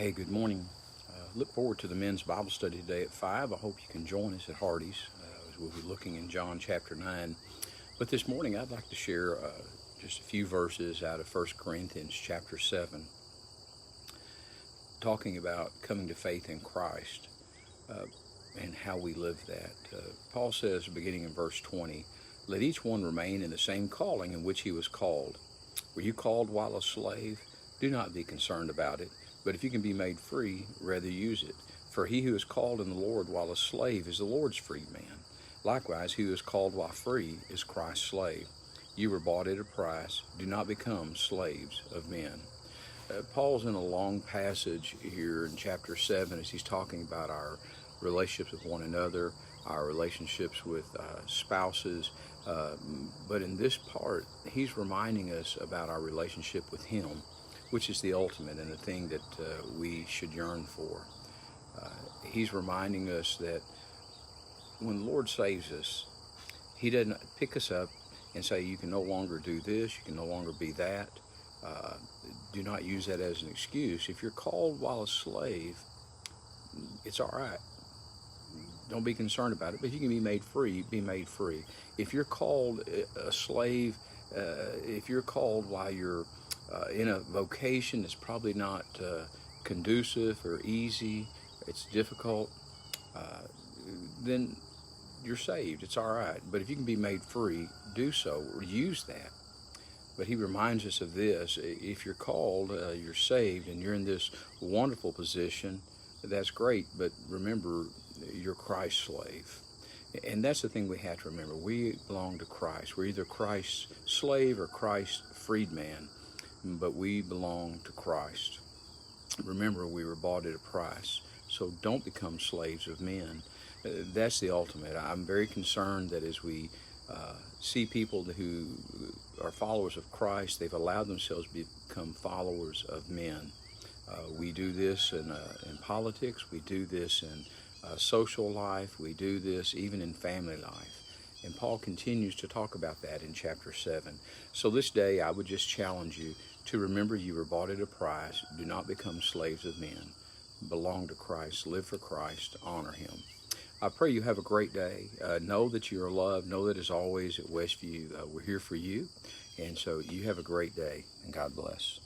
Hey, good morning. Look forward to the men's Bible study today at 5. I hope you can join us at Hardy's as we'll be looking in John chapter 9. But this morning I'd like to share just a few verses out of 1 Corinthians chapter 7, talking about coming to faith in Christ and how we live that. Paul says, beginning in verse 20, "Let each one remain in the same calling in which he was called. Were you called while a slave? Do not be concerned about it. But if you can be made free, rather use it. For he who is called in the Lord while a slave is the Lord's freedman. Likewise, he who is called while free is Christ's slave. You were bought at a price. Do not become slaves of men." Paul's in a long passage here in chapter 7 as he's talking about our relationships with one another, our relationships with spouses. But in this part, he's reminding us about our relationship with him, which is the ultimate and the thing that we should yearn for. He's reminding us that when the Lord saves us, he doesn't pick us up and say, you can no longer do this, you can no longer be that. Do not use that as an excuse. If you're called while a slave, it's all right. Don't be concerned about it. But if you can be made free, be made free. If you're called a slave, if you're called while you're in a vocation that's probably not conducive or easy, it's difficult, then you're saved. It's all right. But if you can be made free, do so or use that. But he reminds us of this. If you're called, you're saved, and you're in this wonderful position, that's great. But remember, you're Christ's slave. And that's the thing we have to remember. We belong to Christ. We're either Christ's slave or Christ's freedman, but we belong to Christ. Remember, we were bought at a price, so don't become slaves of men. That's the ultimate. I'm very concerned that as we see people who are followers of Christ, they've allowed themselves to become followers of men. We do this in politics, we do this in social life, we do this even in family life. And Paul continues to talk about that in chapter 7. So this day I would just challenge you to remember you were bought at a price. Do not become slaves of men. Belong to Christ. Live for Christ. Honor him. I pray you have a great day. Know that you are loved. Know that as always at Westview, we're here for you. And so you have a great day, and God bless.